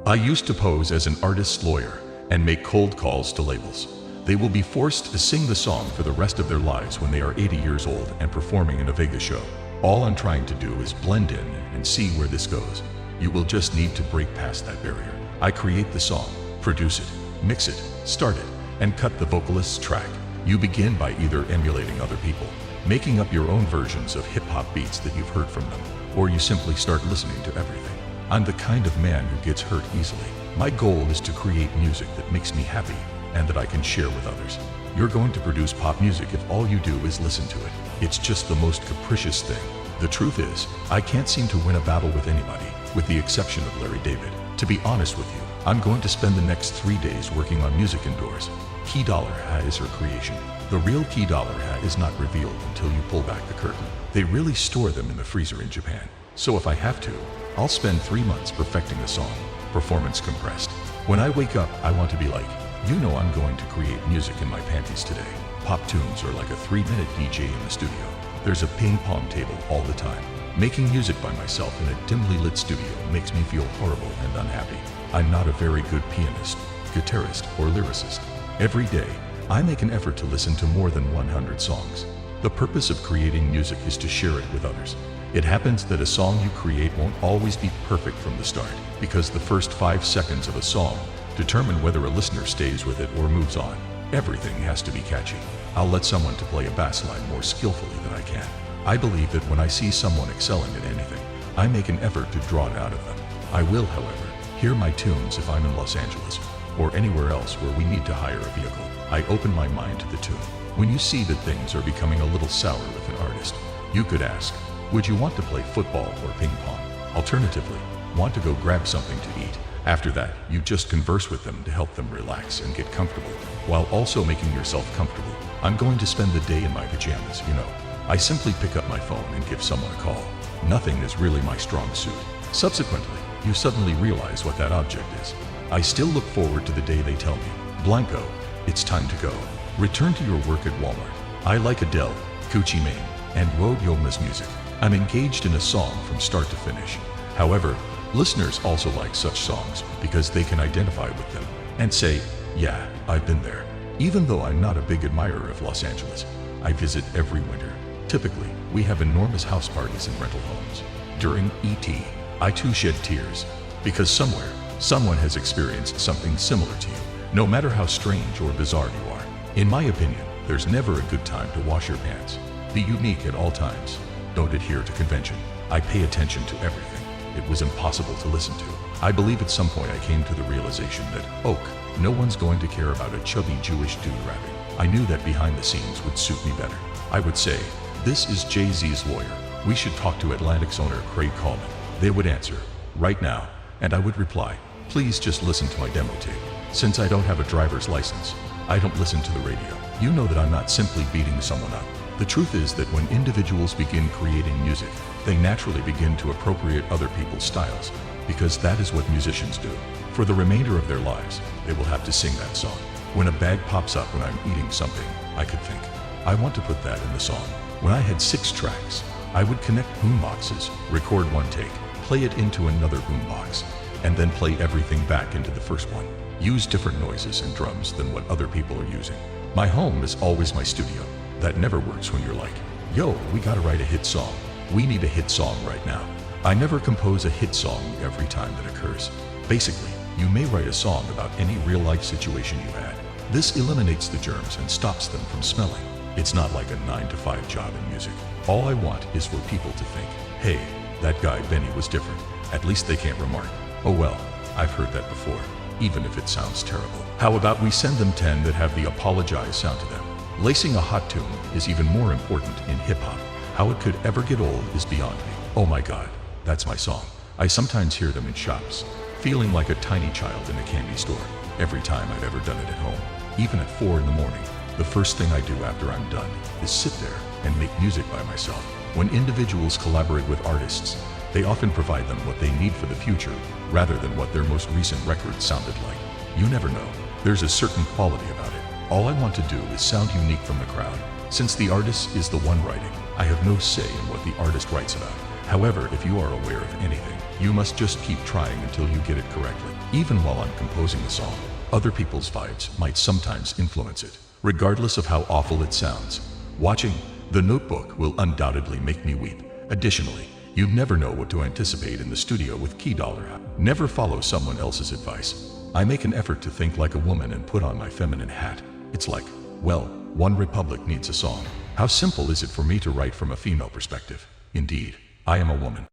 I used to pose as an artist's lawyer and make cold calls to labels. They will be forced to sing the song for the rest of their lives when they are 80 years old and performing in a Vegas show. All I'm trying to do is blend in and see where this goes. You will just need to break past that barrier. I create the song, produce it, mix it, start it, and cut the vocalist's track. You begin by either emulating other people, making up your own versions of hip-hop beats that you've heard from them, or you simply start listening to everything. I'm the kind of man who gets hurt easily. My goal is to create music that makes me happy and that I can share with others. You're going to produce pop music if all you do is listen to it. It's just the most capricious thing. The truth is, I can't seem to win a battle with anybody, with the exception of Larry David. To be honest with you, I'm going to spend the next 3 days working on music indoors. Key Dollar Hat is her creation. The real Key Dollar Hat is not revealed until you pull back the curtain. They really store them in the freezer in Japan. So if I have to, I'll spend 3 months perfecting the song, performance compressed. When I wake up, I want to be like, you know, I'm going to create music in my panties today. Pop tunes are like a 3-minute DJ in the studio. There's a ping pong table all the time. Making music by myself in a dimly lit studio makes me feel horrible and unhappy. I'm not a very good pianist, guitarist, or lyricist. Every day, I make an effort to listen to more than 100 songs. The purpose of creating music is to share it with others. It happens that a song you create won't always be perfect from the start, because the first 5 seconds of a song determine whether a listener stays with it or moves on. Everything has to be catchy. I'll let someone to play a bass line more skillfully than I can. I believe that when I see someone excelling at anything, I make an effort to draw it out of them. I will, however, hear my tunes if I'm in Los Angeles or anywhere else where we need to hire a vehicle. I open my mind to the tune. When you see that things are becoming a little sour with an artist, you could ask, would you want to play football or ping pong? Alternatively, want to go grab something to eat? After that, you just converse with them to help them relax and get comfortable, while also making yourself comfortable. I'm going to spend the day in my pajamas, you know. I simply pick up my phone and give someone a call. Nothing is really my strong suit. Subsequently, you suddenly realize what that object is. I still look forward to the day they tell me, Blanco, it's time to go. Return to your work at Walmart. I like Adele, Gucci Mane, and Yoma's music. I'm engaged in a song from start to finish. However, listeners also like such songs because they can identify with them and say, yeah, I've been there. Even though I'm not a big admirer of Los Angeles, I visit every winter. Typically, we have enormous house parties in rental homes. During ET, I too shed tears because somewhere, someone has experienced something similar to you, no matter how strange or bizarre you are. In my opinion, there's never a good time to wash your pants. Be unique at all times. Don't adhere to convention. I pay attention to everything. It was impossible to listen to. I believe at some point I came to the realization that, no one's going to care about a chubby Jewish dude rapping. I knew that behind the scenes would suit me better. I would say, this is Jay-Z's lawyer. We should talk to Atlantic's owner, Craig Coleman. They would answer, right now, and I would reply, please just listen to my demo tape. Since I don't have a driver's license, I don't listen to the radio. You know that I'm not simply beating someone up. The truth is that when individuals begin creating music, they naturally begin to appropriate other people's styles, because that is what musicians do. For the remainder of their lives, they will have to sing that song. When a bag pops up when I'm eating something, I could think, I want to put that in the song. When I had 6 tracks, I would connect boomboxes, record one take, play it into another boombox, and then play everything back into the first one. Use different noises and drums than what other people are using. My home is always my studio. That never works when you're like, yo, we gotta write a hit song. We need a hit song right now. I never compose a hit song every time that occurs. Basically, you may write a song about any real-life situation you had. This eliminates the germs and stops them from smelling. It's not like a 9-to-5 job in music. All I want is for people to think, hey, that guy Benny was different. At least they can't remark, oh well, I've heard that before, even if it sounds terrible. How about we send them 10 that have the apologize sound to them? Lacing a hot tune is even more important in hip-hop. How it could ever get old is beyond me. Oh my God, that's my song. I sometimes hear them in shops, feeling like a tiny child in a candy store. Every time I've ever done it at home, even at 4 in the morning, the first thing I do after I'm done is sit there and make music by myself. When individuals collaborate with artists, they often provide them what they need for the future, rather than what their most recent record sounded like. You never know. There's a certain quality about it. All I want to do is sound unique from the crowd. Since the artist is the one writing, I have no say in what the artist writes about. However, if you are aware of anything, you must just keep trying until you get it correctly. Even while I'm composing the song, other people's vibes might sometimes influence it, regardless of how awful it sounds. Watching The Notebook will undoubtedly make me weep. Additionally, you never know what to anticipate in the studio with Key Dollar. Never follow someone else's advice. I make an effort to think like a woman and put on my feminine hat. It's like, well, One Republic needs a song. How simple is it for me to write from a female perspective? Indeed, I am a woman.